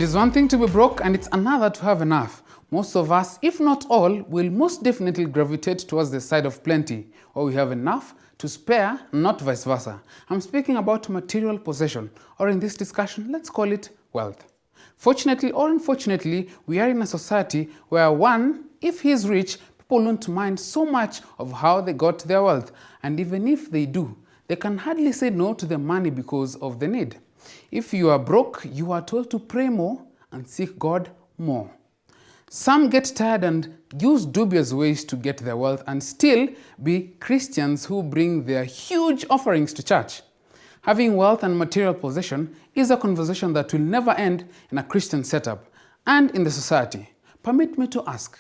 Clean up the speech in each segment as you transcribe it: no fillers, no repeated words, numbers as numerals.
It is one thing to be broke and it's another to have enough. Most of us, if not all, will most definitely gravitate towards the side of plenty, or we have enough to spare, not vice versa. I'm speaking about material possession, or in this discussion, let's call it wealth. Fortunately or unfortunately, we are in a society where one, if he is rich, people don't mind so much of how they got their wealth, and even if they do, they can hardly say no to the money because of the need. If you are broke, you are told to pray more and seek God more. Some get tired and use dubious ways to get their wealth and still be Christians who bring their huge offerings to church. Having wealth and material possession is a conversation that will never end in a Christian setup and in the society. Permit me to ask,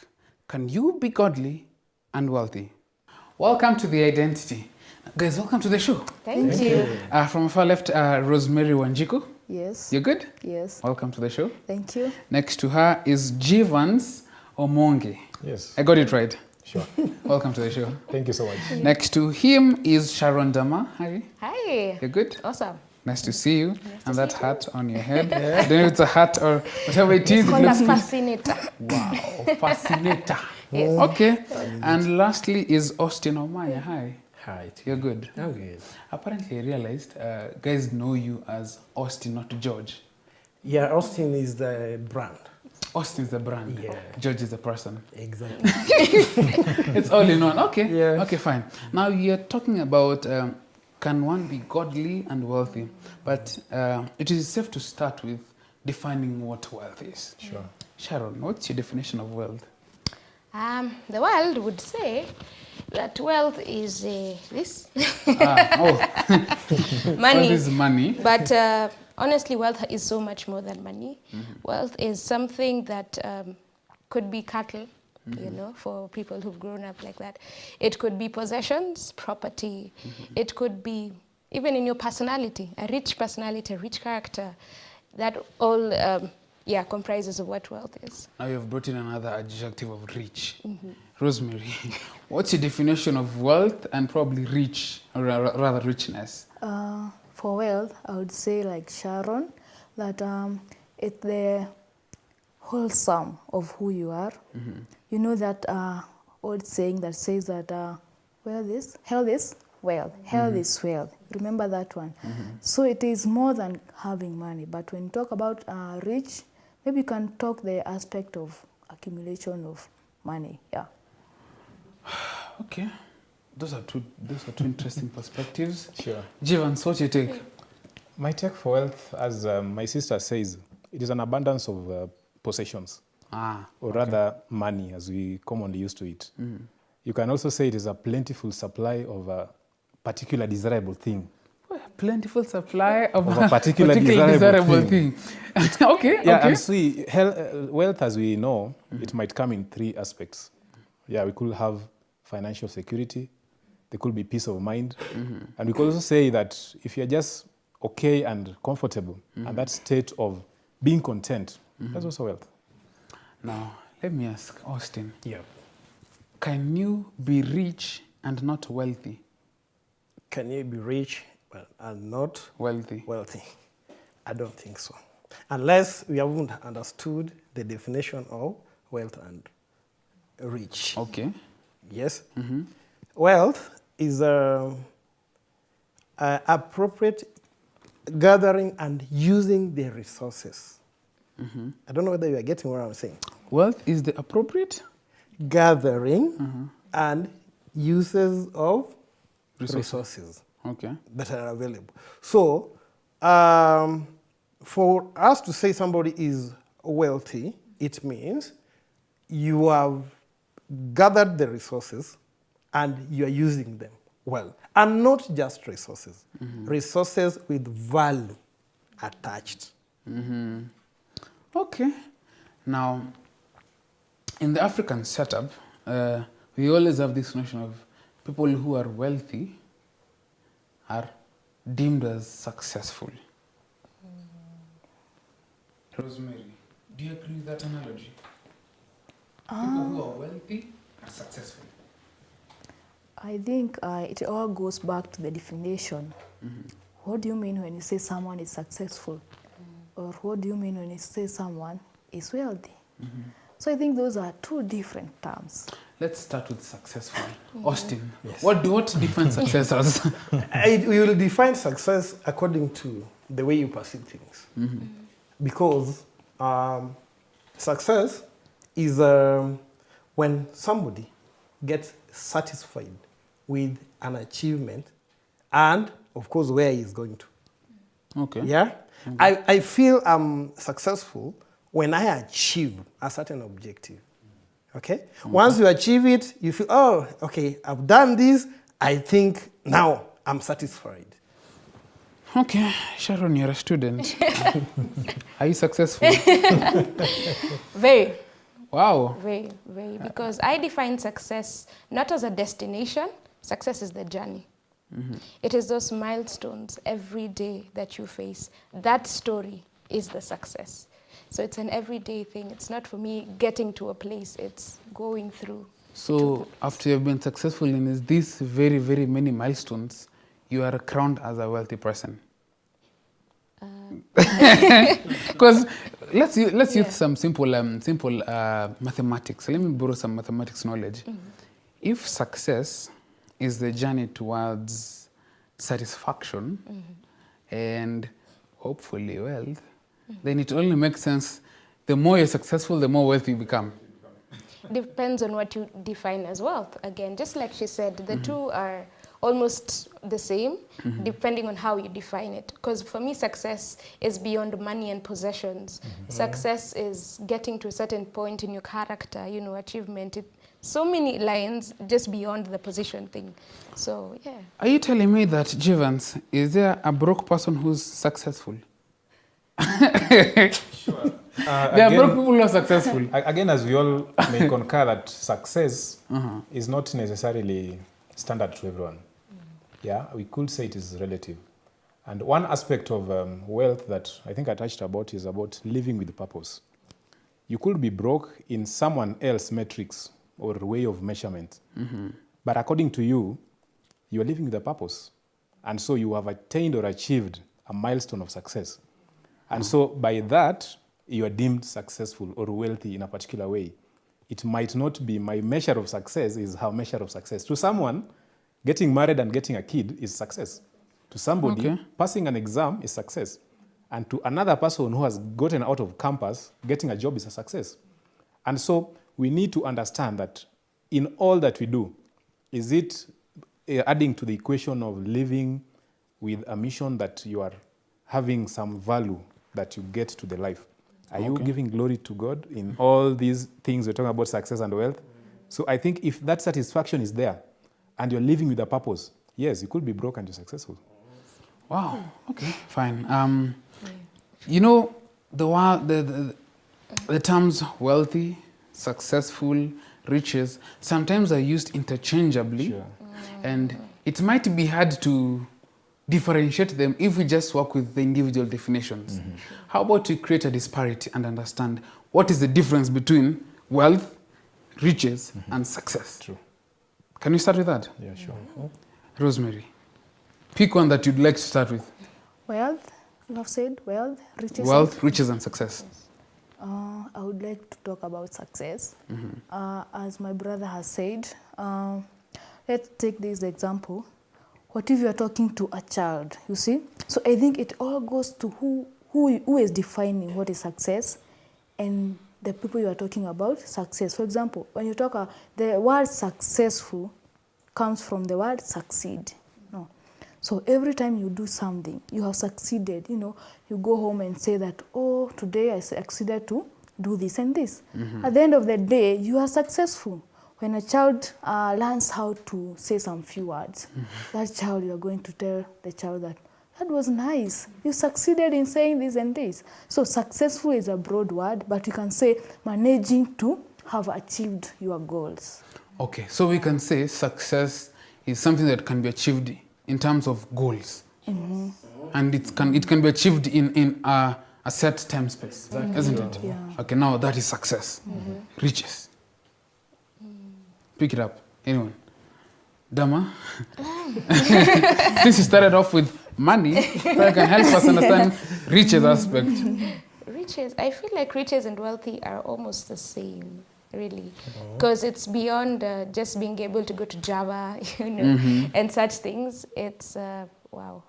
can you be godly and wealthy? Welcome to The Identity. Guys, welcome to the show. Thank you. From far left, Rosemary Wanjiku. Yes. You good? Yes. Welcome to the show. Thank you. Next to her is Jivans Omonge. Yes. I got it right. Sure. Welcome to the show. Thank you so much. Next to him is Sharon Dama. Hi. Hi. You good? Awesome. Nice to see you. And that hat on your head. I don't know if it's a hat or whatever it is. It's called a fascinator. Wow. Fascinator. Yes. Okay. And lastly is Austin Omaya. Hi. Hi. You're good. I'm good. Apparently, I realized guys know you as Austin, not George. Yeah, Austin is the brand. Austin's the brand. Yeah. George is the person. Exactly. It's all in one. Okay. Yeah. Okay, fine. Now you're talking about can one be godly and wealthy? But it is safe to start with defining what wealth is. Sure. Sharon, what's your definition of wealth? The world would say that wealth is this money. Wealth is money. But honestly, wealth is so much more than money. Wealth is something that could be cattle, you know, for people who've grown up like that. It could be possessions, property. It could be even in your personality, a rich personality, a rich character. That all comprises of what wealth is. Now you've brought in another adjective of rich. Rosemary, what's your definition of wealth and probably rich, or rather richness? For wealth, I would say like Sharon, that it's the whole sum of who you are. You know that old saying that says that health is wealth. Health is wealth. Remember that one. So it is more than having money. But when you talk about rich, maybe you can talk the aspect of accumulation of money. Yeah. Okay. Those are two interesting perspectives. Sure. Jivans, what do you take? My take for wealth, as my sister says, it is an abundance of possessions, or rather money, as we commonly used to it. You can also say it is a plentiful supply of a particular desirable thing. Plentiful supply of a particular desirable thing. Okay. Yeah, okay. and see, wealth, as we know, it might come in three aspects. Yeah, we could have financial security, there could be peace of mind, and we could also say that if you're just okay and comfortable, and that state of being content, that's also wealth. Now, let me ask Austin. Yeah. Can you be rich and not wealthy? Can you be rich and not Wealthy. wealthy? I don't think so. Unless we haven't understood the definition of wealth and rich. Okay. Yes? Wealth is appropriate gathering and using the resources. I don't know whether you are getting what I'm saying. Wealth is the appropriate Gathering and uses of resources Okay. that are available. So, for us to say somebody is wealthy, it means you have gathered the resources and you are using them well. And not just resources, resources with value attached. Okay. Now, in the African setup, we always have this notion of people who are wealthy are deemed as successful. Rosemary, do you agree with that analogy? People who are wealthy are successful. I think it all goes back to the definition. What do you mean when you say someone is successful? or what do you mean when you say someone is wealthy? So I think those are two different terms. Let's start with successful. Austin, what defines success as? We will define success according to the way you perceive things. Because success is when somebody gets satisfied with an achievement and, of course, where he's going to. Okay. Yeah? I feel I'm successful when I achieve a certain objective. Okay? Once you achieve it, you feel, oh, okay, I've done this. I think now I'm satisfied. Okay, Sharon, you're a student. Are you successful? Very, Wow. very, very. Because I define success not as a destination. Success is the journey. It is those milestones every day that you face. That story is the success. So it's an everyday thing. It's not for me getting to a place. It's going through. So after you've been successful in these very, very many milestones, you are crowned as a wealthy person. Because let's use some simple mathematics. Let me borrow some mathematics knowledge. If success is the journey towards satisfaction and hopefully wealth, then it only makes sense. The more you're successful, the more wealthy you become. Depends on what you define as wealth. Again, just like she said, the two are almost the same, depending on how you define it. Because for me, success is beyond money and possessions. Success is getting to a certain point in your character, achievement. So many lines just beyond the position thing. So, yeah. Are you telling me that, Jivans, is there a broke person who's successful? Sure. There are broke people who are successful. Again, as we all may concur that success is not necessarily standard to everyone. Yeah, we could say it is relative. And one aspect of wealth that I think I touched about is about living with purpose. You could be broke in someone else's metrics or way of measurement. But according to you, you are living with a purpose. And so you have attained or achieved a milestone of success. And so by that, you are deemed successful or wealthy in a particular way. It might not be my measure of success is her measure of success. To someone, getting married and getting a kid is success. To somebody, passing an exam is success. And to another person who has gotten out of campus, getting a job is a success. And so we need to understand that in all that we do, is it adding to the equation of living with a mission that you are having some value that you get to the life? Are you giving glory to God in all these things we're talking about, success and wealth? So I think if that satisfaction is there and you're living with a purpose, yes, you could be broke and you're successful. Wow. Okay, fine. The terms wealthy, successful, riches sometimes are used interchangeably. Sure. And it might be hard to differentiate them if we just work with the individual definitions. How about we create a disparity and understand what is the difference between wealth, riches, and success? True. Can we start with that? Yeah, sure. Rosemary, pick one that you'd like to start with. Wealth, you have said wealth, riches. Wealth, riches, and success. I would like to talk about success. As my brother has said, let's take this example. What if you are talking to a child, you see? So I think it all goes to who is defining what is success and the people you are talking about, success. For example, when you talk, the word successful comes from the word succeed. No. So every time you do something, you have succeeded, you go home and say that, oh, today I succeeded to do this and this. At the end of the day, you are successful. When a child learns how to say some few words, that child, you are going to tell the child that was nice. You succeeded in saying this and this. So successful is a broad word, but you can say managing to have achieved your goals. Okay, so we can say success is something that can be achieved in terms of goals. And it can be achieved in a set time space, isn't it? Yeah. Okay, now that is success. Riches. Pick it up. Anyone? Dama, since you started off with money, that can help us understand riches aspect. Riches, I feel like riches and wealthy are almost the same, really, because it's beyond just being able to go to Java, and such things. It's wow.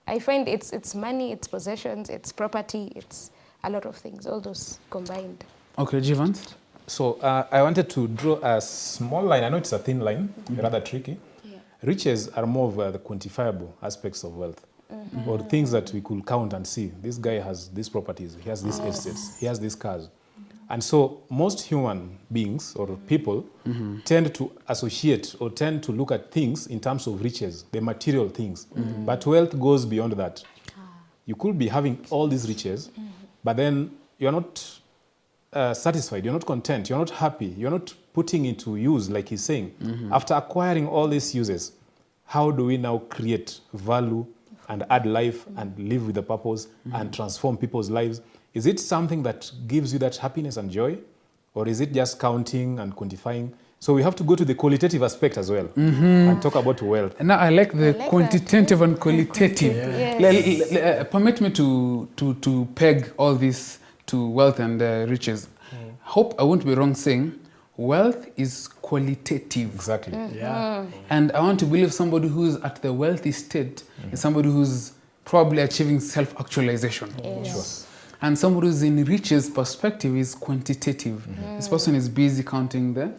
I find it's money, it's possessions, it's property, it's a lot of things, all those combined. Okay, Jivans? So I wanted to draw a small line. I know it's a thin line, rather tricky. Yeah. Riches are more of the quantifiable aspects of wealth, or things that we could count and see. This guy has these properties, he has these estates, he has these cars. And so most human beings or people tend to associate or tend to look at things in terms of riches, the material things. But wealth goes beyond that. You could be having all these riches, but then you're not satisfied, you're not content, you're not happy, you're not putting into use, like he's saying. After acquiring all these uses, how do we now create value and add life and live with a purpose and transform people's lives? Is it something that gives you that happiness and joy? Or is it just counting and quantifying? So we have to go to the qualitative aspect as well and talk about wealth. Now I like the like quantitative and qualitative. Yes. Permit me to peg all this to wealth and riches. Hope I won't be wrong saying wealth is qualitative. Exactly. Yeah. And I want to believe somebody who's at the wealthy state is somebody who's probably achieving self-actualization. Yes. And somebody who's in riches perspective is quantitative. This person is busy counting the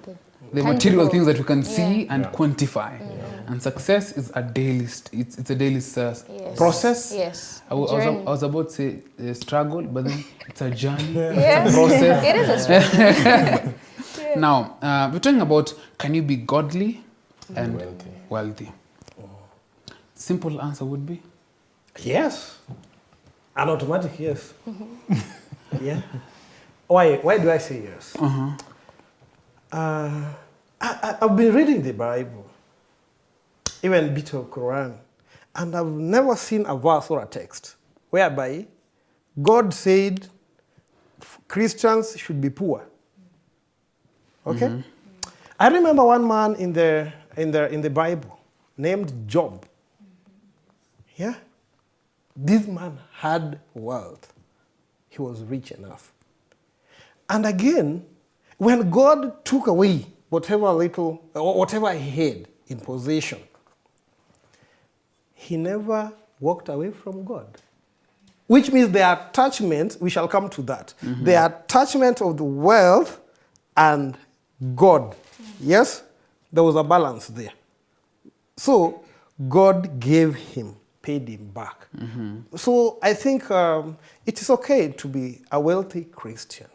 material Tangible. things that we can see and quantify. And success is a daily, it's a daily process. Yes. I was about to say struggle, but then it's a journey, Yes. it's a process. It is a struggle. Now, we're talking about can you be godly and wealthy? Simple answer would be? Yes. An automatic yes. Yeah. Why do I say yes? I've been reading the Bible, even a bit of Quran, and I've never seen a verse or a text whereby God said Christians should be poor. Okay? I remember one man in the Bible named Job. Yeah? This man had wealth. He was rich enough. And again, when God took away whatever little, or whatever he had in possession, he never walked away from God. Which means the attachment, we shall come to that, the attachment of the wealth and God. Yes? There was a balance there. So, God gave him, paid him back. So, I think it is okay to be a wealthy Christian.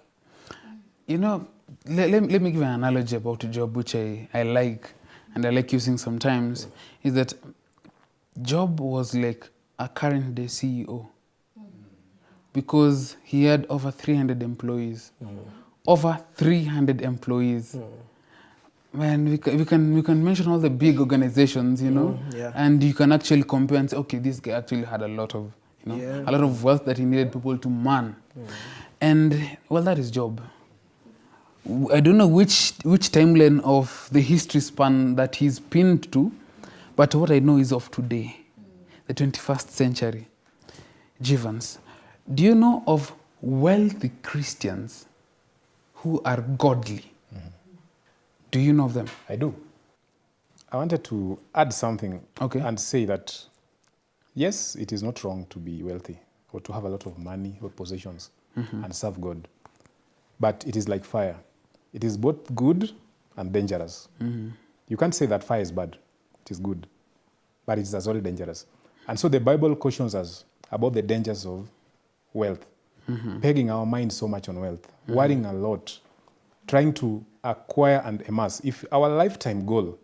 You know, let me give an analogy about Job, which I like, and I like using sometimes, is that Job was like a current day CEO because he had over 300 employees. Over 300 employees. Man, we can mention all the big organizations, you know, and you can actually compare and say, okay, this guy actually had a lot of, a lot of wealth that he needed people to man. And, well, that is Job. I don't know which timeline of the history span that he's pinned to, but what I know is of today, the 21st century. Jivans, do you know of wealthy Christians who are godly? Do you know of them? I do. I wanted to add something and say that, yes, it is not wrong to be wealthy or to have a lot of money or possessions and serve God. But it is like fire. It is both good and dangerous. You can't say that fire is bad. It is good. But it is as well dangerous. And so the Bible cautions us about the dangers of wealth, pegging our mind so much on wealth, worrying a lot, trying to acquire and amass. If our lifetime goal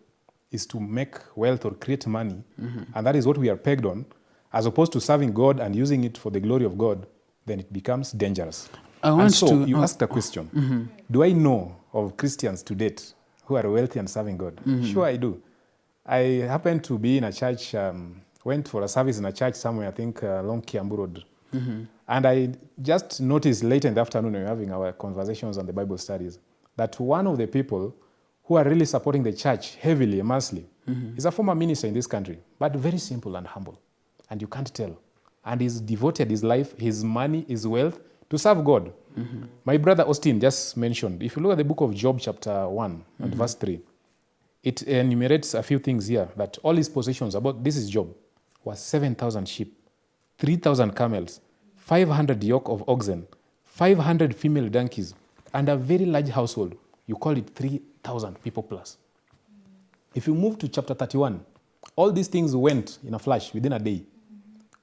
is to make wealth or create money, and that is what we are pegged on, as opposed to serving God and using it for the glory of God, then it becomes dangerous. You asked a question. Do I know of Christians to date who are wealthy and serving God? Sure, I do. I happened to be in a church, went for a service in a church somewhere, I think along Kiambu Road. And I just noticed later in the afternoon when we were having our conversations on the Bible studies that one of the people who are really supporting the church heavily, immensely, He's a former minister in this country, but very simple and humble. And you can't tell. And he's devoted his life, his money, his wealth to serve God. My brother Austin just mentioned, if you look at the book of Job chapter 1 and verse 3, it enumerates a few things here that all his possessions, this is Job, was 7,000 sheep, 3,000 camels, 500 yoke of oxen, 500 female donkeys, and a very large household. You call it 3,000 people plus. If you move to chapter 31, all these things went in a flash within a day.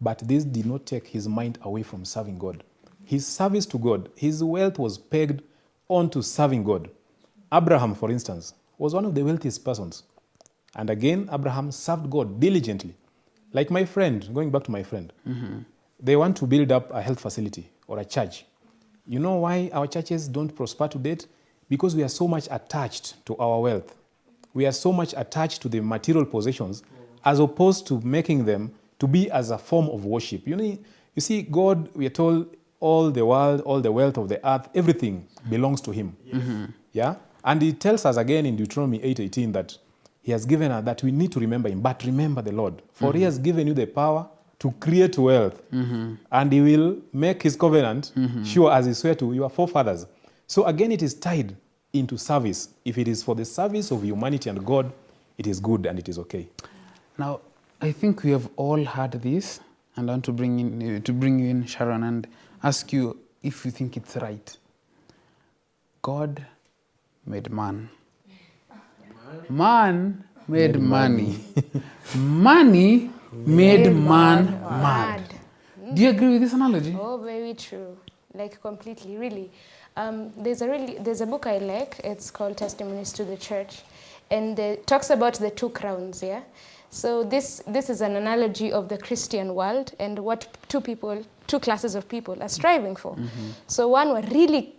But this did not take his mind away from serving God. His service to God, his wealth was pegged onto serving God. Abraham, for instance, was one of the wealthiest persons. And again, Abraham served God diligently. Like my friend, going back to my friend, they want to build up a health facility or a church. You know why our churches don't prosper to date? Because we are so much attached to our wealth. We are so much attached to the material possessions as opposed to making them to be as a form of worship. You see, God, we are told all the world, all the wealth of the earth, everything belongs to him. Yeah? And he tells us again in Deuteronomy 8:18 that he has given us that we need to remember him, but remember the Lord. For he has given you the power to create wealth. And he will make his covenant sure as he swore to your forefathers. So again, it is tied into service. If it is for the service of humanity and God, it is good and it is okay. Now, I think we have all heard this, and I want to bring you in, Sharon, and ask you if you think it's right. God made man. Man made money. Money made man mad. Do you agree with this analogy? Oh, very true. Like completely, really. There's a book I like. It's called Testimonies to the Church, and it talks about the two crowns. Yeah. So this is an analogy of the Christian world and what two classes of people are striving for. So one were really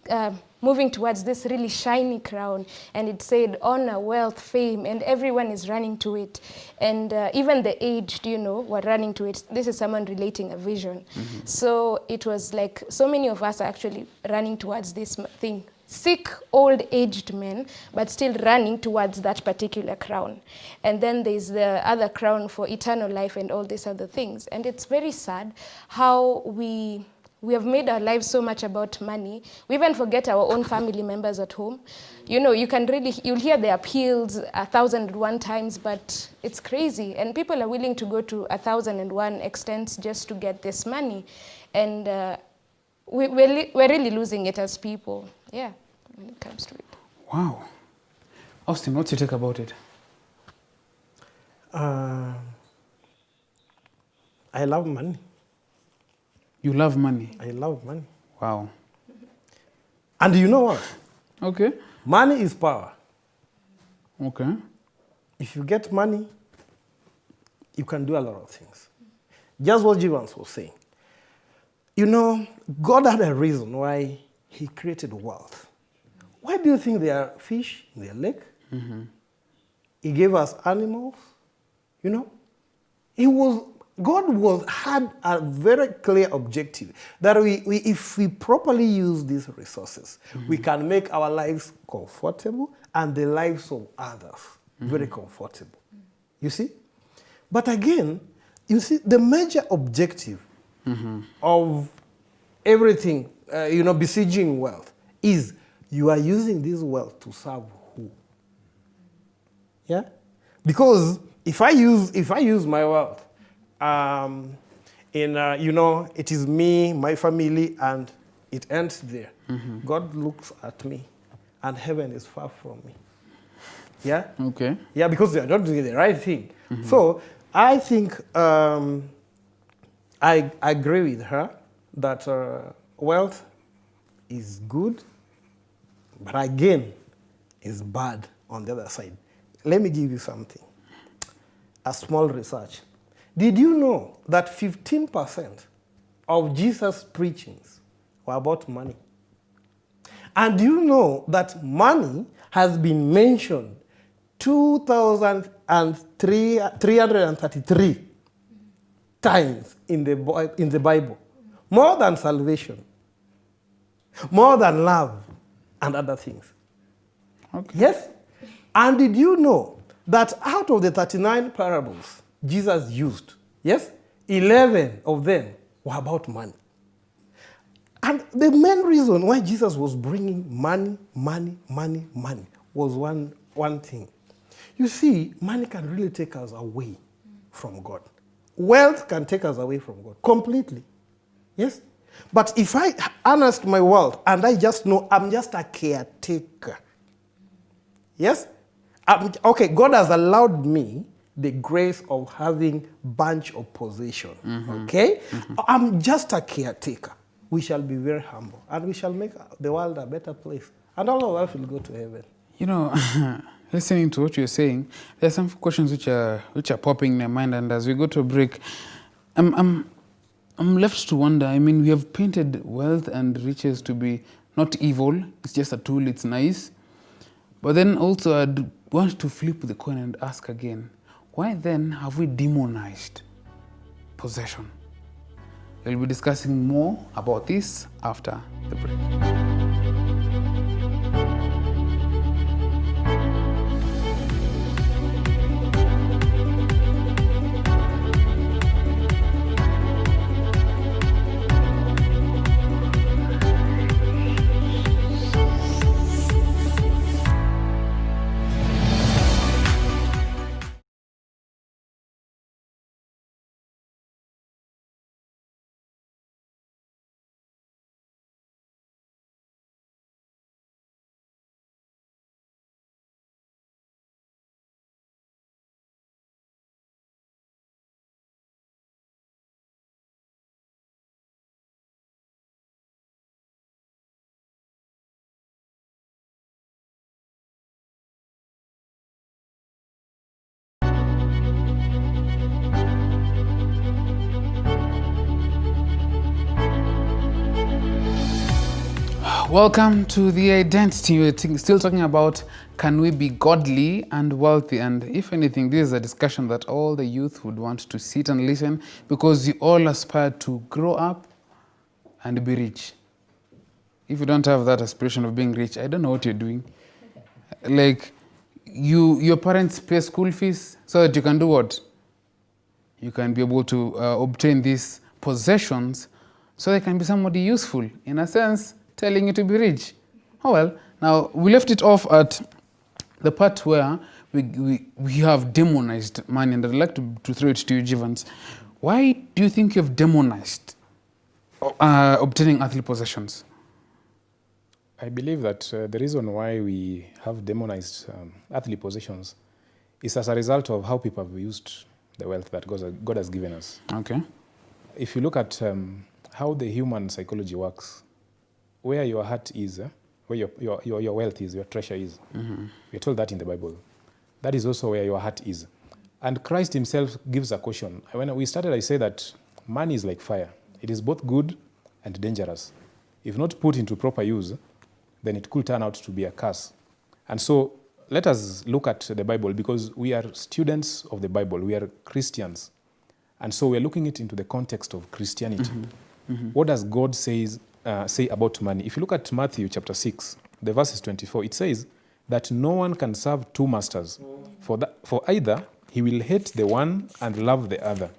moving towards this really shiny crown, and it said honor, wealth, fame, and everyone is running to it. And even the aged, were running to it. This is someone relating a vision. So it was like so many of us are actually running towards this thing. Sick, old, aged men, but still running towards that particular crown. And then there's the other crown for eternal life and all these other things. And it's very sad how we have made our lives so much about money. We even forget our own family members at home. You'll hear the appeals 1,001 times, but it's crazy. And people are willing to go to 1,001 extents just to get this money. And we're really losing it as people. Yeah, when it comes to it. Wow. Austin, what's your take about it? I love money. You love money? I love money. Wow. And you know what? Okay. Money is power. Okay. If you get money, you can do a lot of things. Just what Jivans was saying. God had a reason why he created wealth. Why do you think there are fish in the lake? He gave us animals. God had a very clear objective that if we properly use these resources, we can make our lives comfortable and the lives of others very comfortable. You see? But again, you see, the major objective of everything, besieging wealth is you are using this wealth to serve who? Yeah? Because if I use my wealth, it is me, my family, and it ends there. God looks at me, and heaven is far from me. Yeah? Okay. Yeah, because they are not doing the right thing. So I think I agree with her that wealth is good, but again, is bad on the other side. Let me give you something. A small research. Did you know that 15% of Jesus' preachings were about money? And do you know that money has been mentioned 2,333 times in the Bible? More than salvation, more than love, and other things. Okay. Yes? And did you know that out of the 39 parables Jesus used, yes, 11 of them were about money. And the main reason why Jesus was bringing money was one thing. You see, money can really take us away from God. Wealth can take us away from God completely. Yes? But if I harness my wealth and I just know I'm just a caretaker, yes? Okay, God has allowed me the grace of having bunch of possession, okay? I'm just a caretaker. We shall be very humble and we shall make the world a better place. And all of us will go to heaven. You know, listening to what you're saying, there are some questions which are popping in my mind, and as we go to a break, I'm left to wonder. I mean, we have painted wealth and riches to be not evil. It's just a tool. It's nice. But then also, I'd want to flip the coin and ask again, why then have we demonized possession? We'll be discussing more about this after the break. Welcome to The Identity. We're still talking about can we be godly and wealthy? And if anything, this is a discussion that all the youth would want to sit and listen, because you all aspire to grow up and be rich. If you don't have that aspiration of being rich, I don't know what you're doing. Like, your parents pay school fees so that you can do what? You can be able to obtain these possessions so they can be somebody useful, in a sense, telling you to be rich. Oh well, now we left it off at the part where we have demonized money, and I'd like to throw it to you, Jivans. Why do you think you've demonized obtaining earthly possessions? I believe that the reason why we have demonized earthly possessions is as a result of how people have used the wealth that God has given us. Okay. If you look at how the human psychology works, where your heart is, where your wealth is, your treasure is. We're told that in the Bible. That is also where your heart is. And Christ himself gives a caution. When we started, I said that money is like fire. It is both good and dangerous. If not put into proper use, then it could turn out to be a curse. And so let us look at the Bible, because we are students of the Bible. We are Christians. And so we're looking it into the context of Christianity. What does God say about money? If you look at Matthew chapter 6, the verses 24, it says that no one can serve two masters, for either he will hate the one and love the other,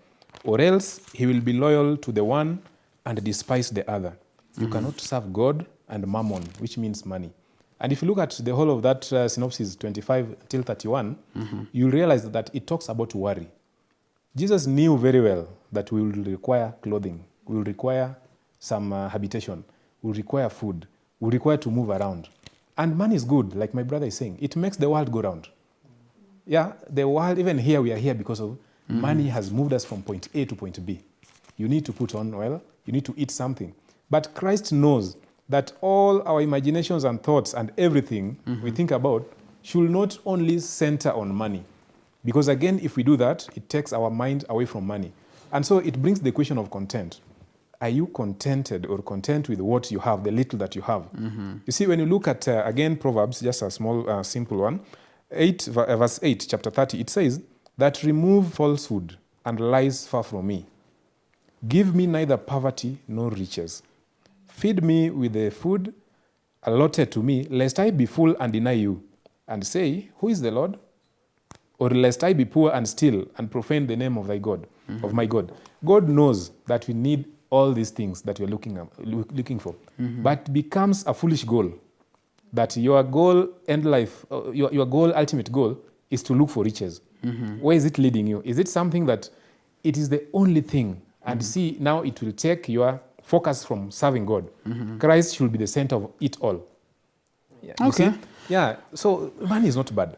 or else he will be loyal to the one and despise the other. You cannot serve God and mammon, which means money. And if you look at the whole of that synopsis, 25 till 31, you'll realize that it talks about worry. Jesus knew very well that we will require clothing, we will require some habitation, we will require food, we will require to move around. And money is good, like my brother is saying. It makes the world go round. Yeah, the world, even here, we are here because of money has moved us from point A to point B. You need to put on oil, you need to eat something. But Christ knows that all our imaginations and thoughts and everything we think about should not only center on money. Because again, if we do that, it takes our mind away from money. And so it brings the question of content. Are you contented or content with what you have, the little that you have? You see, when you look at, again, Proverbs, just a small, simple one, verse 8, chapter 30, it says that remove falsehood and lies far from me. Give me neither poverty nor riches. Feed me with the food allotted to me, lest I be full and deny you, and say, who is the Lord? Or lest I be poor and steal and profane the name of thy God, of my God. God knows that we need all these things that we're looking for. But becomes a foolish goal. That your goal, end life, your goal, ultimate goal, is to look for riches. Where is it leading you? Is it something that it is the only thing? And see, now it will take your focus from serving God. Christ should be the center of it all. Yeah, you Okay. see? Yeah, so money is not bad.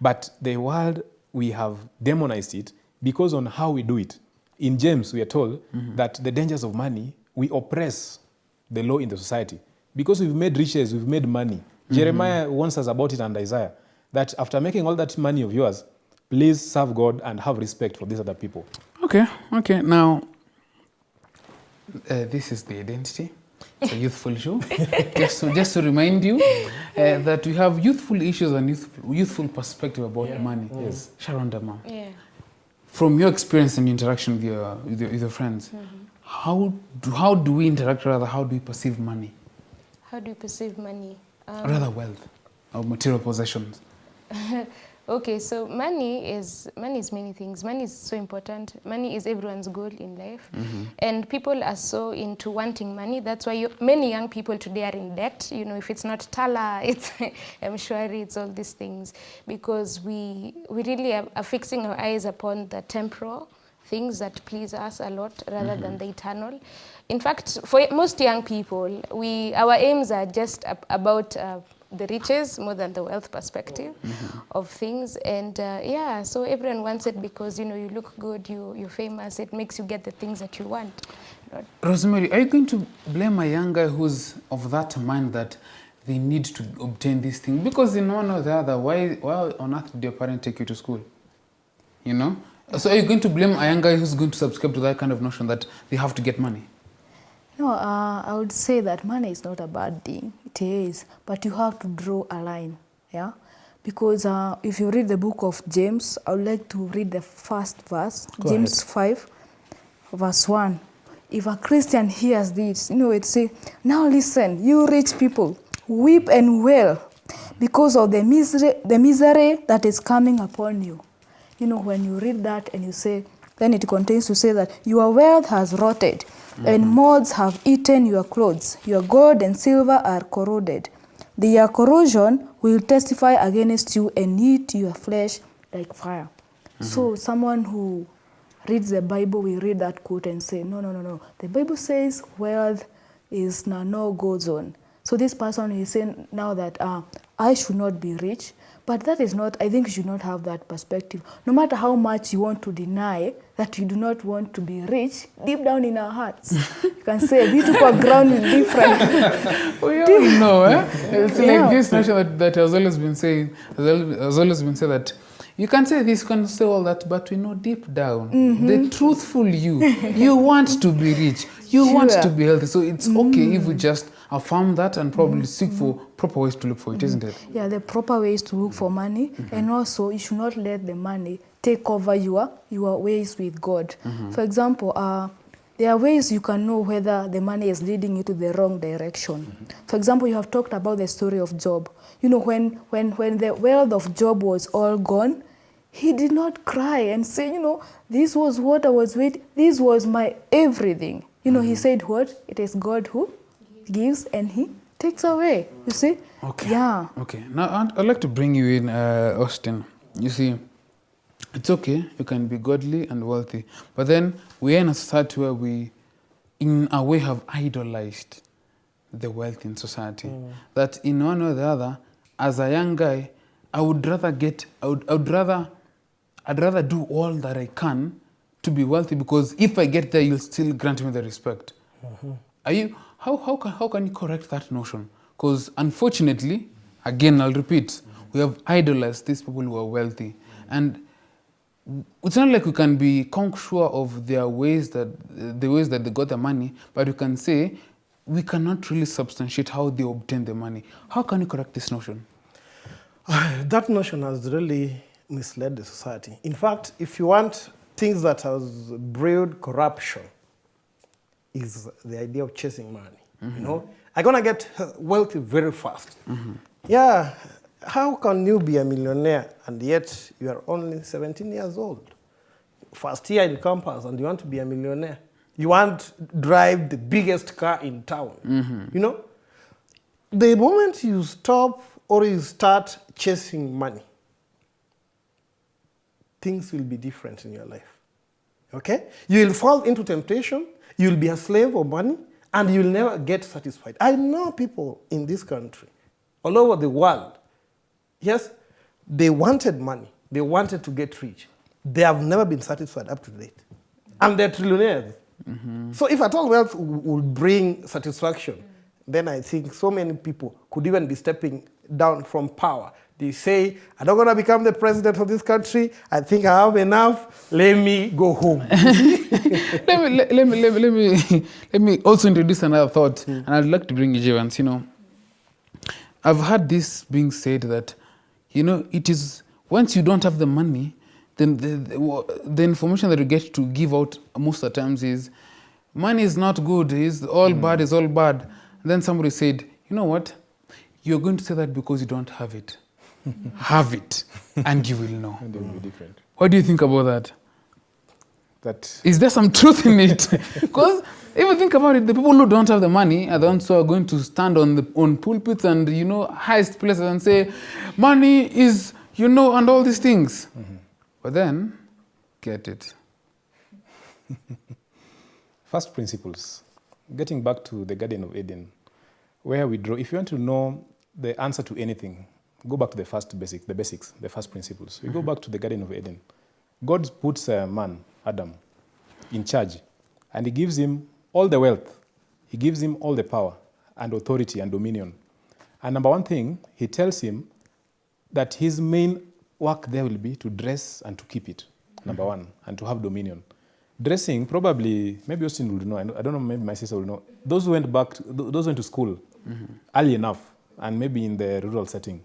But the world, we have demonized it because on how we do it. In James, we are told that the dangers of money, we oppress the law in the society. Because we've made riches, we've made money. Jeremiah warns us about it, and Isaiah, that after making all that money of yours, please serve God and have respect for these other people. Okay. Now, this is the identity. It's a youthful show. just to remind you that we have youthful issues and youthful perspective about money. Yes. Sharon Dama. Yeah. From your experience and interaction with your friends, how do we interact, rather, how do we perceive money? How do you perceive money? Rather wealth or material possessions. Okay, so money is many things. Money is so important. Money is everyone's goal in life. And people are so into wanting money. That's why many young people today are in debt. You know, if it's not Tala, it's M-Shwari, it's all these things. Because we really are fixing our eyes upon the temporal things that please us a lot rather than the eternal. In fact, for most young people, our aims are just about the riches more than the wealth perspective of things. And so everyone wants it because, you know, you look good, you're famous, it makes you get the things that you want. Rosemary, are you going to blame a young guy who's of that mind that they need to obtain these things? Because in one or the other, why on earth did your parent take you to school? You know? So are you going to blame a young guy who's going to subscribe to that kind of notion that they have to get money? No, I would say that money is not a bad thing. It is, but you have to draw a line, yeah? Because if you read the book of James, I would like to read the first verse, James 5, verse 1. If a Christian hears this, you know, it says, now listen, you rich people, weep and wail because of the misery that is coming upon you. You know, when you read that and you say, then it contains to say that your wealth has rotted, and moths have eaten your clothes. Your gold and silver are corroded. Their corrosion will testify against you and eat your flesh like fire. So someone who reads the Bible will read that quote and say, no. The Bible says wealth is no go zone. So this person is saying now that I should not be rich. But that is not, I think you should not have that perspective. No matter how much you want to deny that you do not want to be rich, deep down in our hearts, you can say a beautiful ground is different. We all know, eh? It's like this notion that has always been saying, has always been said that you can say this, you can say all that, but we know deep down, the truthful you want to be rich, you want to be healthy. So it's okay if we just affirm that and probably seek for proper ways to look for it, isn't it? Yeah, the proper ways to look for money. And also, you should not let the money take over your ways with God. For example, there are ways you can know whether the money is leading you to the wrong direction. For example, you have talked about the story of Job. You know, when the wealth of Job was all gone, he did not cry and say, you know, this was what I was waiting, this was my everything. You know, he said what? It is God who gives and he takes away. You see? Okay. Yeah. Okay. Now, I'd like to bring you in, Austin. You see, it's okay, you can be godly and wealthy, but then we are in a society where we, in a way, have idolized the wealth in society. That in one or the other, as a young guy, I would rather I'd rather do all that I can to be wealthy, because if I get there, you'll still grant me the respect. How can you correct that notion? Because unfortunately, again, I'll repeat, we have idolized these people who are wealthy. And it's not like we can be sure of the ways that they got the money, but we can say we cannot really substantiate how they obtain the money. How can you correct this notion? That notion has really misled the society. In fact, if you want things that has brewed corruption, is the idea of chasing money. You know, I'm gonna get wealthy very fast. Yeah, How can you be a millionaire and yet you are only 17 years old? First year in campus and you want to be a millionaire. You want to drive the biggest car in town. You know, the moment you stop or you start chasing money, things will be different in your life. Okay? You will fall into temptation, you'll be a slave of money, and you'll never get satisfied. I know people in this country, all over the world, yes, they wanted money, they wanted to get rich. They have never been satisfied up to date. And they're trillionaires. So if at all wealth will bring satisfaction, then I think so many people could even be stepping down from power. They say, I'm not going to become the president of this country. I think I have enough. Let me go home. let me also introduce another thought, and I'd like to bring you, Javans. You know, I've heard this being said that, you know, it is once you don't have the money, then the information that you get to give out most of the times is, money is not good, is all bad, is all bad. And then somebody said, you know what? You're going to say that because you don't have it. Have it, and you will know. And they will be different. What do you think about that? That Is there some truth in it? Because if you think about it, the people who don't have the money are the ones who are going to stand on pulpits and, you know, highest places and say, money is, you know, and all these things. But then, get it. first principles, getting back to the Garden of Eden, where we draw, if you want to know the answer to anything, go back to the first basic, the basics, the first principles. We go back to the Garden of Eden. God puts a man, Adam, in charge, and he gives him all the wealth. He gives him all the power and authority and dominion. And number one thing, he tells him that his main work there will be to dress and to keep it, number one, and to have dominion. Dressing, probably, maybe Austin will know, I don't know, maybe my sister will know. Those who went back, those who went to school early enough, and maybe in the rural setting,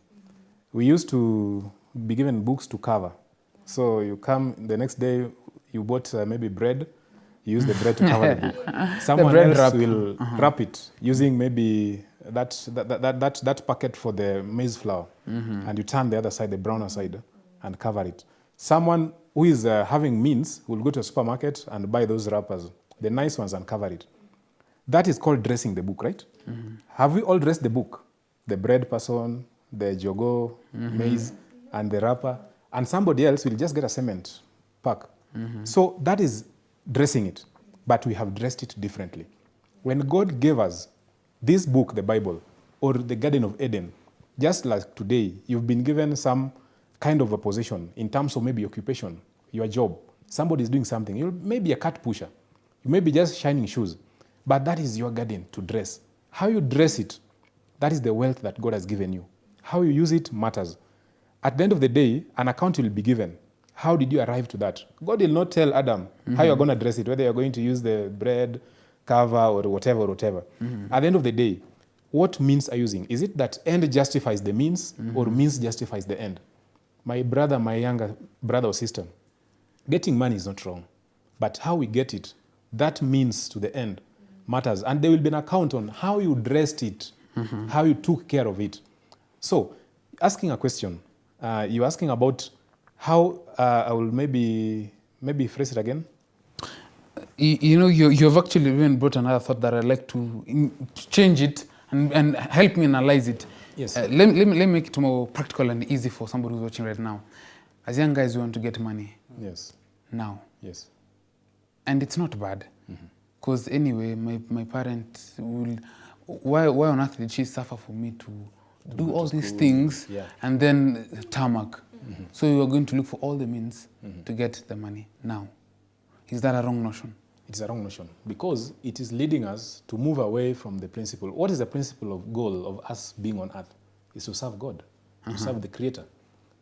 we used to be given books to cover. So you come the next day, you bought maybe bread, you use the bread to cover the book. Someone else wrap. will wrap it using maybe that packet for the maize flour, and you turn the other side, the browner side, and cover it. Someone who is having means will go to a supermarket and buy those wrappers, the nice ones, and cover it. That is called dressing the book, right? Have we all dressed the book? The bread person, the jogo, maize, and the wrapper, and somebody else will just get a cement pack. So that is dressing it, but we have dressed it differently. When God gave us this book, the Bible, or the Garden of Eden, just like today, you've been given some kind of a position in terms of maybe occupation, your job. Somebody is doing something. You may be a cat pusher. You may be just shining shoes. But that is your garden to dress. How you dress it, that is the wealth that God has given you. How you use it matters. At the end of the day, an account will be given. How did you arrive to that? God will not tell Adam how you're going to dress it, whether you're going to use the bread, cover, or whatever. At the end of the day, what means are you using? Is it that end justifies the means, or means justifies the end? My brother, my younger brother or sister, getting money is not wrong. But how we get it, that means to the end matters. And there will be an account on how you dressed it, how you took care of it. So, asking a question, you're asking about how, I will maybe phrase it again. You know, you've actually even brought another thought that I'd like to change it and help me analyze it. Yes. Let me make it more practical and easy for somebody who's watching right now. As young guys, we want to get money. Yes. Now. Yes. And it's not bad. Because anyway, my parents will... Why on earth did she suffer for me to do all these things and then tarmac? So you are going to look for all the means to get the money now. Is that a wrong notion? It's a wrong notion because it is leading us to move away from the principle. What is the principle of goal of us being on earth? Is to serve God, to serve the Creator,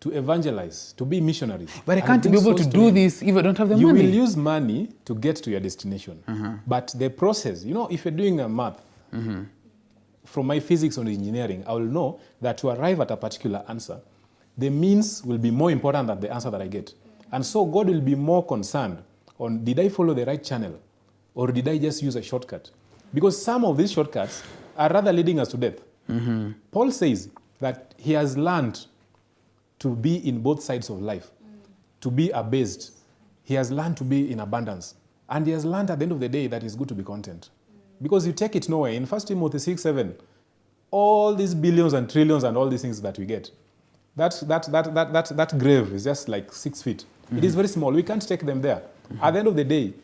to evangelize, to be missionaries. But I can't be able to do this if I don't have the money. You will use money to get to your destination. But the process, you know, if you're doing a math, from my physics or engineering, I will know that to arrive at a particular answer, the means will be more important than the answer that I get. And so God will be more concerned on, did I follow the right channel? Or did I just use a shortcut? Because some of these shortcuts are rather leading us to death. Paul says, that he has learned to be in both sides of life, to be abased. He has learned to be in abundance. And he has learned at the end of the day that it's good to be content. Because you take it nowhere. In 1 Timothy 6:7, all these billions and trillions and all these things that we get, that grave is just like 6 feet. It is very small. We can't take them there. At the end of the day,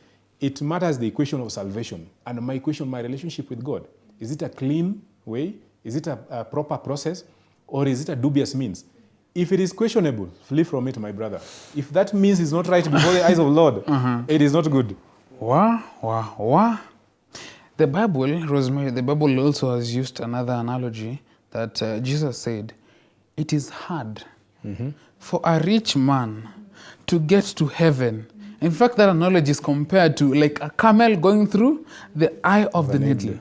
it matters the equation of salvation. And my equation, my relationship with God. Is it a clean way? Is it a proper process? Or is it a dubious means? If it is questionable, flee from it, my brother. If that means is not right before the eyes of the Lord, it is not good. Wow. The Bible, Rosemary, the Bible also has used another analogy that Jesus said, it is hard for a rich man to get to heaven. In fact, that analogy is compared to like a camel going through the eye of the needle.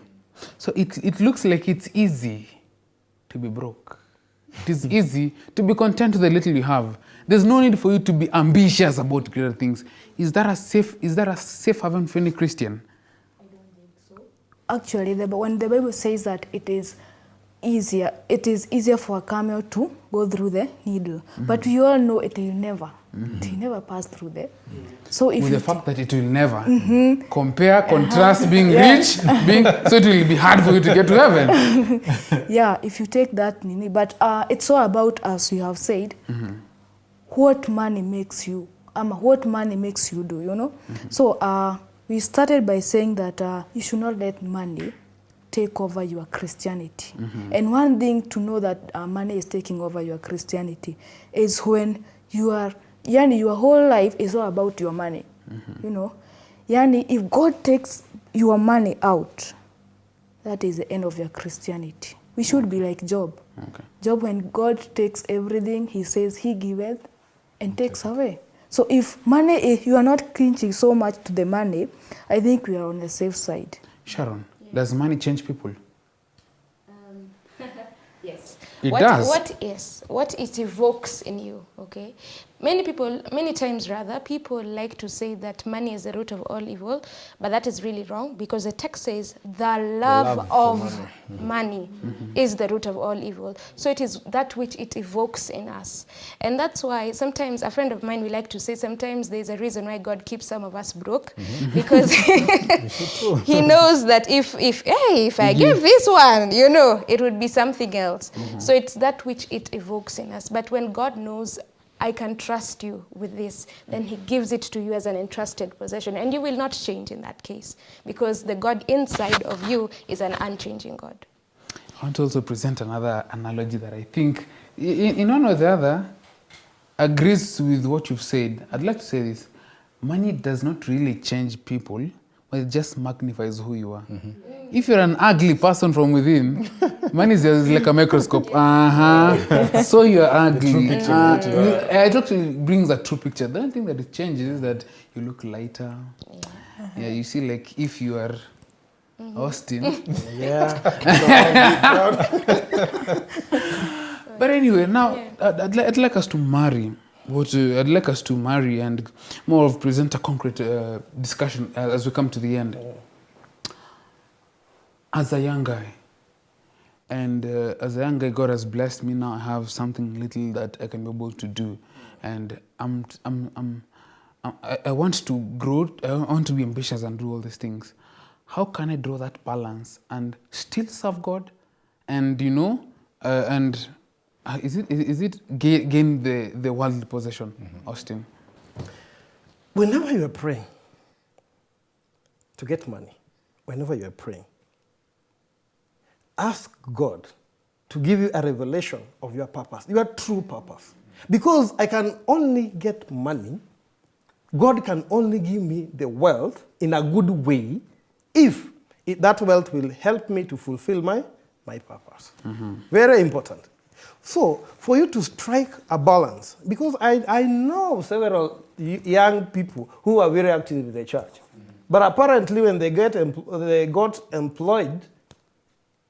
So it looks like it's easy to be broke. It is easy to be content with the little you have. There's no need for you to be ambitious about greater things. Is that a safe haven for any Christian? I don't think so. Actually, when the Bible says that it is easier for a camel to go through the needle. But we all know it will never. It will never pass through there. So if with the fact that it will never contrast being rich, so it will be hard for you to get to heaven. Yeah, if you take that, but it's all about, as you have said, what money makes you, what money makes you do, you know. So we started by saying that you should not let money take over your Christianity. And one thing to know that money is taking over your Christianity is when you are, your whole life is all about your money. You know, if God takes your money out, that is the end of your Christianity. We should be like Job. Job, when God takes everything, he says he giveth and takes away. So if money, if you are not clinching so much to the money, I think we are on the safe side. Sharon, does money change people? Yes. It does. What it evokes in you, okay? Many times rather, people like to say that money is the root of all evil, but that is really wrong, because the text says the love of money is the root of all evil. So it is that which it evokes in us. And that's why sometimes a friend of mine will like to say sometimes there's a reason why God keeps some of us broke, because he knows that if I give this one, you know, it would be something else. So it's that which it evokes in us. But when God knows I can trust you with this, then he gives it to you as an entrusted possession. And you will not change in that case, because the God inside of you is an unchanging God. I want to also present another analogy that I think, in one or the other, agrees with what you've said. I'd like to say this. Money does not really change people, but it just magnifies who you are. If you're an ugly person from within, money is just like a microscope. So you're ugly. It actually brings a true picture. The only thing that it changes is that you look lighter. Yeah, you see, like if you are Austin. But anyway, now I'd like us to marry. I'd like us to marry and more of present a concrete discussion as we come to the end. As a young guy, and as a young guy, God has blessed me. Now I have something little that I can be able to do, and I want to grow. I want to be ambitious and do all these things. How can I draw that balance and still serve God, and is it gain the worldly possession, Austin? Whenever you are praying to get money, whenever you are praying, ask God to give you a revelation of your purpose, your true purpose. Because I can only get money, God can only give me the wealth in a good way if that wealth will help me to fulfill my purpose. Very important. So for you to strike a balance, because I know several young people who are very active in the church, but apparently when they got employed,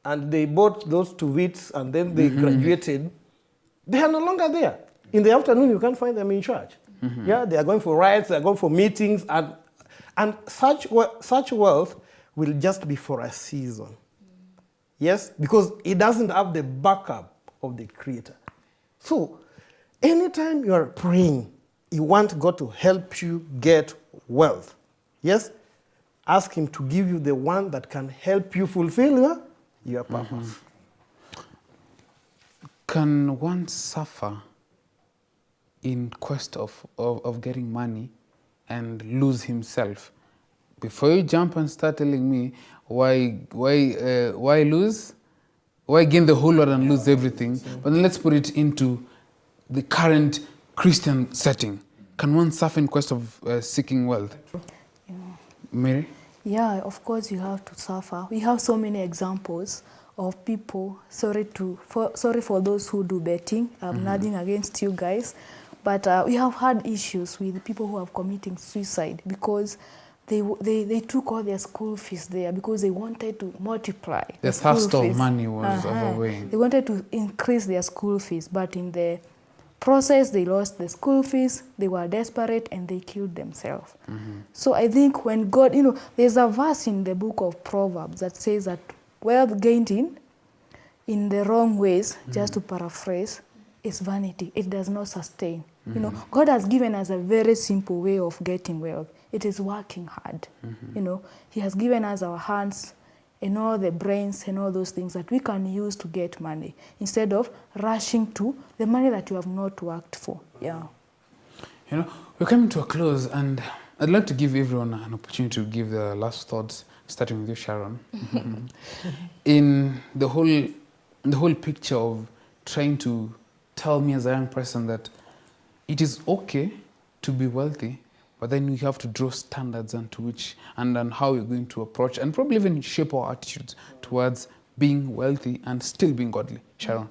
and they bought those 2 weeks and then they graduated, they are no longer there. In the afternoon, you can't find them in church. Yeah, they are going for rides, they are going for meetings, and such wealth will just be for a season. Yes, because it doesn't have the backup of the Creator. So, anytime you are praying, you want God to help you get wealth. Yes? Ask Him to give you the one that can help you fulfill your purpose. Can one suffer in quest of getting money and lose himself? Before you jump and start telling me why lose, why gain the whole lot and lose everything, but then let's put it into the current Christian setting. Can one suffer in quest of seeking wealth? Yeah. Mary? Yeah, of course you have to suffer. We have so many examples of people, sorry for those who do betting. I'm nothing against you guys. But we have had issues with people who are committing suicide because they took all their school fees there because they wanted to multiply The school thirst of fees. money was overweighing. They wanted to increase their school fees, but in the process, they lost the school fees, they were desperate, and they killed themselves. So I think when God, there's a verse in the book of Proverbs that says that wealth gained in the wrong ways, just to paraphrase, is vanity. It does not sustain. God has given us a very simple way of getting wealth. It is working hard. He has given us our hands and all the brains and all those things that we can use to get money instead of rushing to the money that you have not worked for. Yeah. We're coming to a close, and I'd like to give everyone an opportunity to give their last thoughts, starting with you, Sharon. In the whole picture of trying to tell me as a young person that it is okay to be wealthy, but then we have to draw standards onto which and on how we're going to approach and probably even shape our attitudes towards being wealthy and still being godly. Sharon.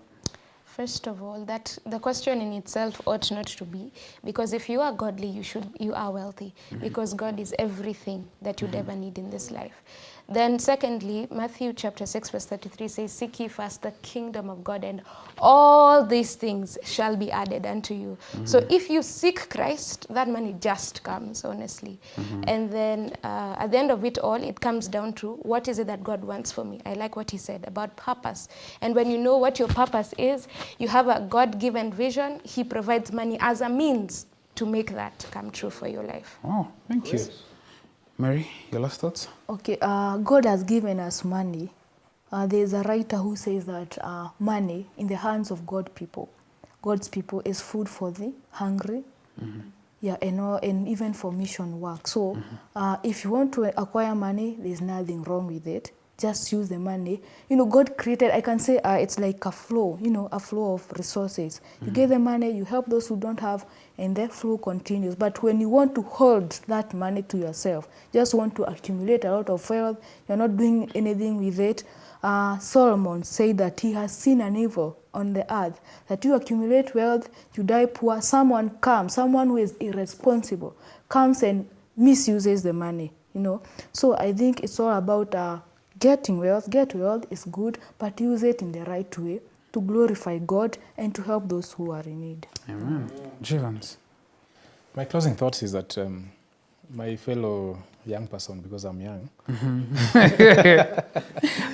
First of all, that the question in itself ought not to be, because if you are godly, you are wealthy, because God is everything that you'd ever need in this life. Then secondly, Matthew chapter 6 verse 33 says, seek ye first the kingdom of God, and all these things shall be added unto you. So if you seek Christ, that money just comes, honestly. And then at the end of it all, it comes down to, what is it that God wants for me? I like what he said about purpose. And when you know what your purpose is, you have a God-given vision. He provides money as a means to make that come true for your life. Oh, thank you. Mary, your last thoughts? Okay, God has given us money. There's a writer who says that money in the hands of God's people is food for the hungry, and even for mission work. So if you want to acquire money, there's nothing wrong with it. Just use the money. God created, I can say it's like a flow, a flow of resources. You get the money, you help those who don't have, and the flow continues. But when you want to hold that money to yourself, just want to accumulate a lot of wealth, you're not doing anything with it. Solomon said that he has seen an evil on the earth, that you accumulate wealth, you die poor, someone who is irresponsible, comes and misuses the money, So I think it's all about getting wealth. Get wealth is good, but use it in the right way to glorify God and to help those who are in need. Amen. Jevans. My closing thoughts is that my fellow young person, because I'm young.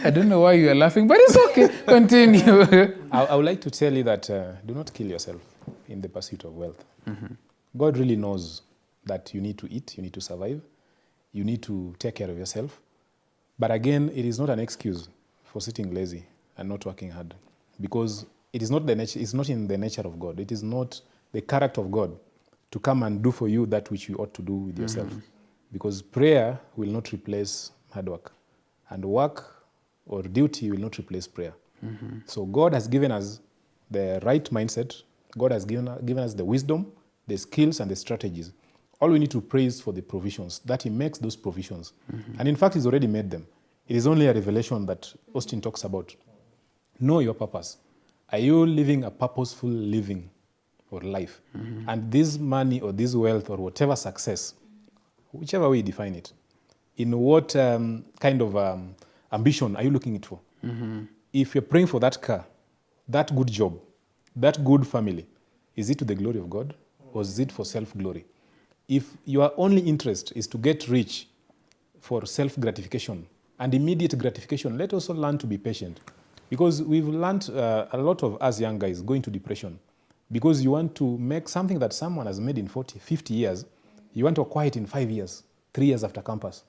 I don't know why you are laughing, but it's okay. Continue. I would like to tell you that do not kill yourself in the pursuit of wealth. God really knows that you need to eat, you need to survive, you need to take care of yourself. But again, it is not an excuse for sitting lazy and not working hard, because it is not it's not in the nature of God. It is not the character of God to come and do for you that which you ought to do with yourself. Because prayer will not replace hard work, and work or duty will not replace prayer. So God has given us the right mindset. God has given us the wisdom, the skills, and the strategies. All we need to pray is for the provisions, that he makes those provisions. And in fact, he's already made them. It is only a revelation that Austin talks about. Know your purpose. Are you living a purposeful living or life? And this money or this wealth or whatever success, whichever way you define it, in what kind of ambition are you looking it for? If you're praying for that car, that good job, that good family, is it to the glory of God, or is it for self-glory? If your only interest is to get rich for self-gratification and immediate gratification, let us also learn to be patient. Because we've learned a lot of us young guys go into depression because you want to make something that someone has made in 40, 50 years, you want to acquire it in 5 years, 3 years after campus.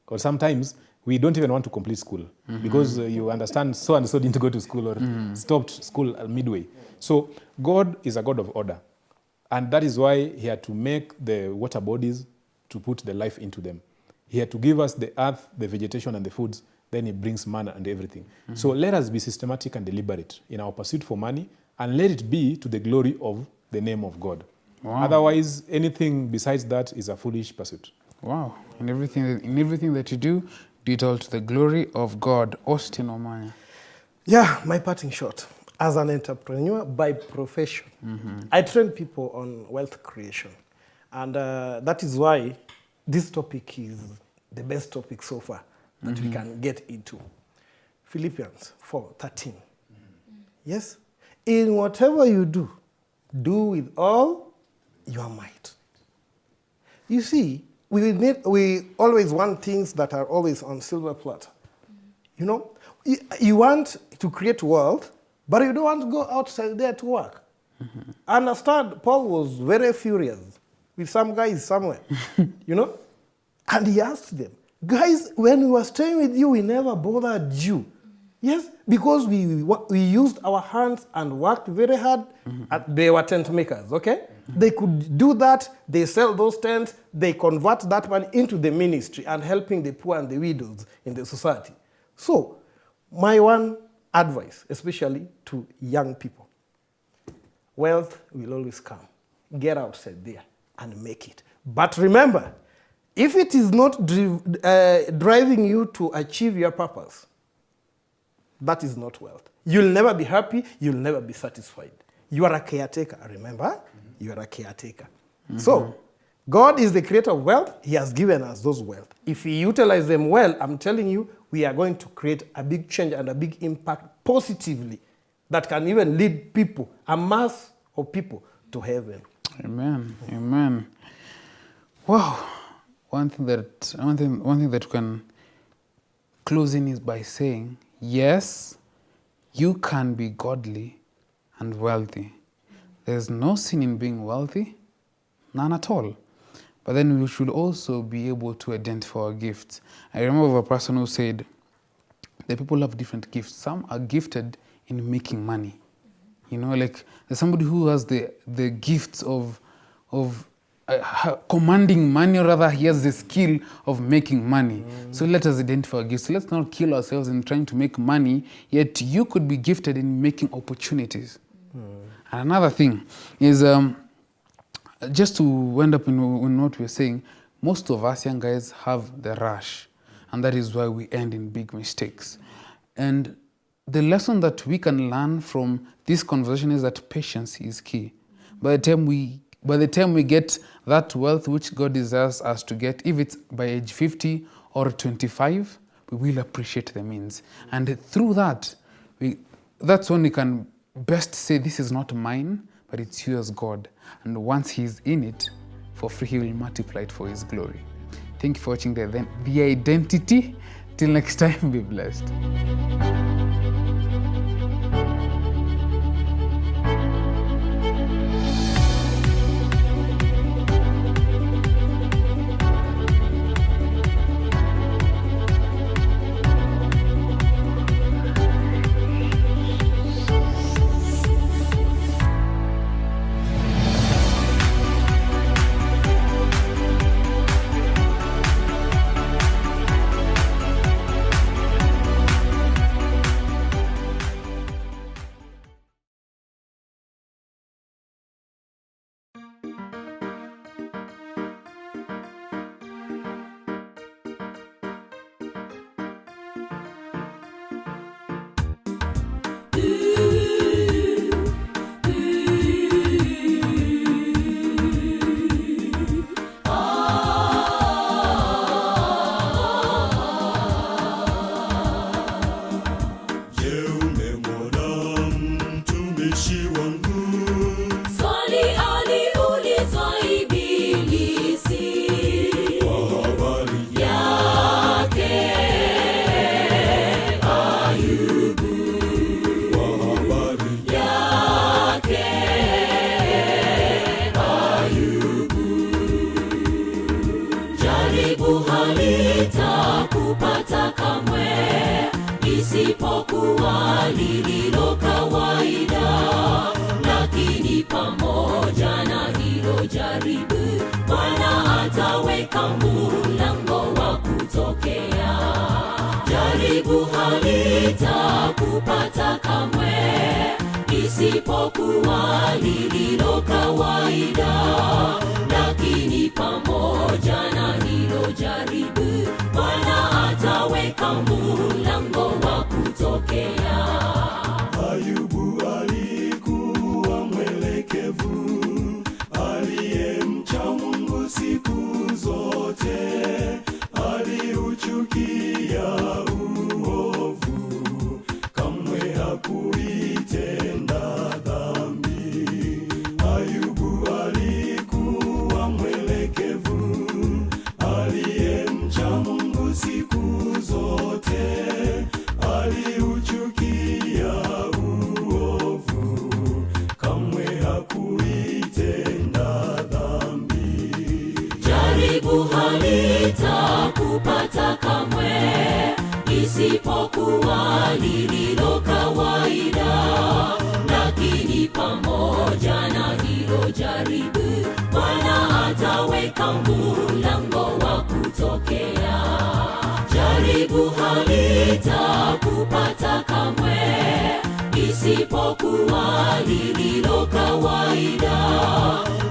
Or sometimes we don't even want to complete school because you understand so and so didn't go to school or stopped school midway. So God is a God of order. And that is why he had to make the water bodies to put the life into them. He had to give us the earth, the vegetation, and the foods. Then he brings manna and everything. So let us be systematic and deliberate in our pursuit for money, and let it be to the glory of the name of God. Wow. Otherwise, anything besides that is a foolish pursuit. Wow. In everything that you do it all to the glory of God. Austin Omanya. Yeah, my parting shot. As an entrepreneur by profession, I train people on wealth creation. And that is why this topic is the best topic so far that we can get into. Philippians 4:13. Yes? In whatever you do, do with all your might. You see, we always want things that are always on silver platter. You know, you want to create wealth, but you don't want to go outside there to work. Understand, Paul was very furious with some guys somewhere, you know? And he asked them, guys, when we were staying with you, we never bothered you. Yes, because we used our hands and worked very hard. They were tent makers, okay? They could do that. They sell those tents. They convert that money into the ministry and helping the poor and the widows in the society. So, my one advice, especially to young people, wealth will always come. Get outside there and make it. But remember, if it is not driving you to achieve your purpose, that is not wealth. You'll never be happy. You'll never be satisfied. You are a caretaker, remember? You are a caretaker. So, God is the creator of wealth. He has given us those wealth. If we utilize them well, I'm telling you, we are going to create a big change and a big impact positively that can even lead people, a mass of people, to heaven. Amen. Amen. Wow. One thing that we can close in is by saying, yes, you can be godly and wealthy. There's no sin in being wealthy, none at all. But then we should also be able to identify our gifts. I remember of a person who said, the people have different gifts. Some are gifted in making money. You know, like there's somebody who has the gifts of commanding money, or rather he has the skill of making money. So let us identify our gifts. Let's not kill ourselves in trying to make money, yet you could be gifted in making opportunities. And another thing is, just to end up in what we're saying, most of us young guys have the rush, and that is why we end in big mistakes. And the lesson that we can learn from this conversation is that patience is key. By the time we get that wealth which God desires us to get, if it's by age 50 or 25, we will appreciate the means. And through that, that's when we can best say, this is not mine, but it's yours, God. And once He's in it, for free, He will multiply it for His glory. Thank you for watching The Identity. Till next time, be blessed. Jaribu halitakupata kamwe, isipokuwa lililo kawaida. Lakini pamoja na hilo jaribu, Bwana ataweka mlango wa kutokea. Jaribu halitakupata kamwe, isipokuwa lililo kawaida. Lakini pamoja na hilo jaribu, Bwana ataweka mlango wa kutokea. Ayubu alikuwa mwelekevu, aliyemcha Mungu siku zote. Aliuchukia uovu, kamwe hakuitenda dhambi. Ayubu alikuwa mwelekevu, aliyemcha Mungu siku zote. Aliuchukia uovu, kamwe hakuitenda dhambi. Jaribu halitakupata kamwe, isipokuwa lililo kawaida. Lakini pamoja na hilo jaribu, Bwana ataweka mlango wa kutokea. Jaribu halitakupata kamwe, isipokuwa lililo kawaida.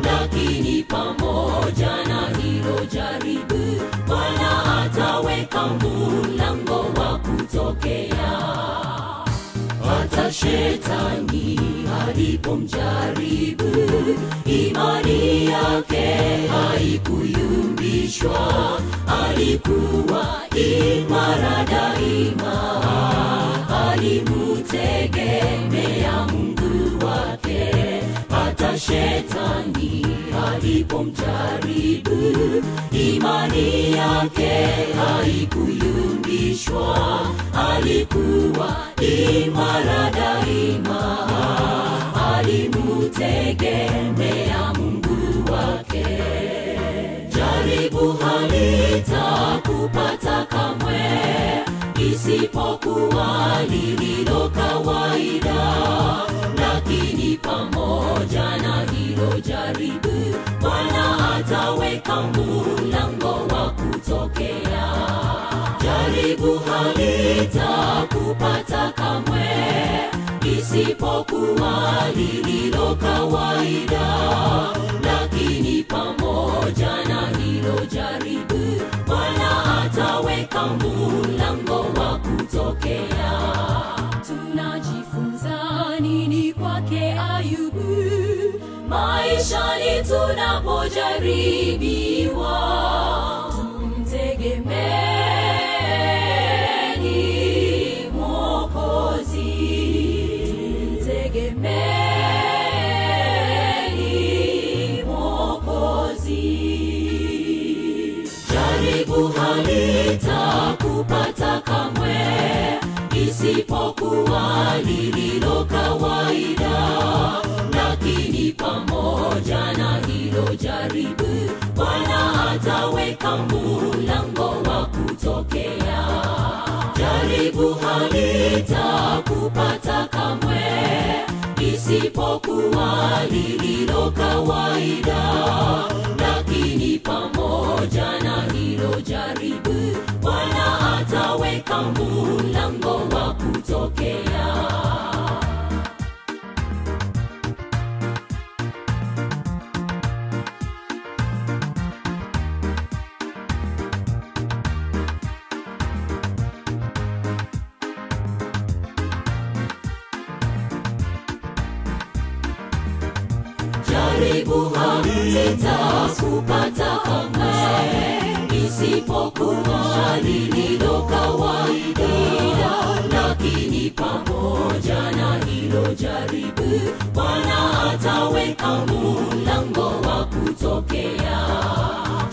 Lakini pamoja na hilo jaribu, Bwana ataweka mlango wa kutokea. Hata shetani alipomjaribu, imani yake haikuyumbishwa. Alikuwa imara daima, alimutegemea Mungu wake. Hata shetani alipomjaribu, imani yake haikuyumbishwa. Alikuwa imara daima, alimutegemea Mungu wake. Jaribu halitakupata kamwe, isipokuwa lililo kawaida. Lakini pamoja na hilo jaribu, Bwana ataweka mlango wa kutokea. Jaribu halitakupata kamwe, isipokuwa lililo kawaida. Lakini pamoja na hilo jaribu, Bwana ataweka mlango wa kutokea. Tunajifunza nini kwake Ayubu maishani tunapojaribiwa? Tumtegemeeni Mwokozi, tumtegemeeni Mwokozi. Jaribu halitakupata kamwe, isipokuwa lililo kawaida. Lakini pamoja na hilo jaribu, Bwana ataweka mlango wa kutokea. Jaribu halitakupata kamwe, isipokuwa lililo kawaida. Lakini pamoja na hilo jaribu, Bwana ataweka mlango wa kutokea. Jaribu halitakupata kamwe, isipokuwa lililo kawaida. Lakini pamoja na hilo jaribu, Bwana ataweka mlango wa kutokea.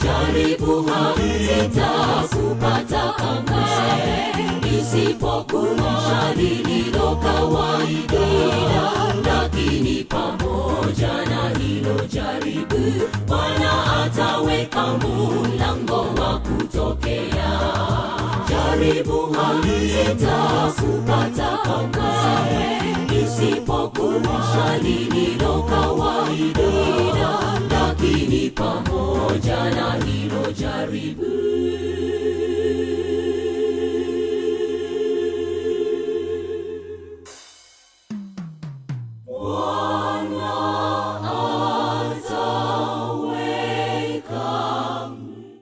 Jaribu halitakupata kamwe, isipokuwa lililo kawaida. Lakini pamoja na hilo hilo jaribu, Bwana ataweka mlango wa kutokea. Jaribu halitakupata kamwe, isipokuwa lililo kawaida, lakini pamoja na hilo jaribu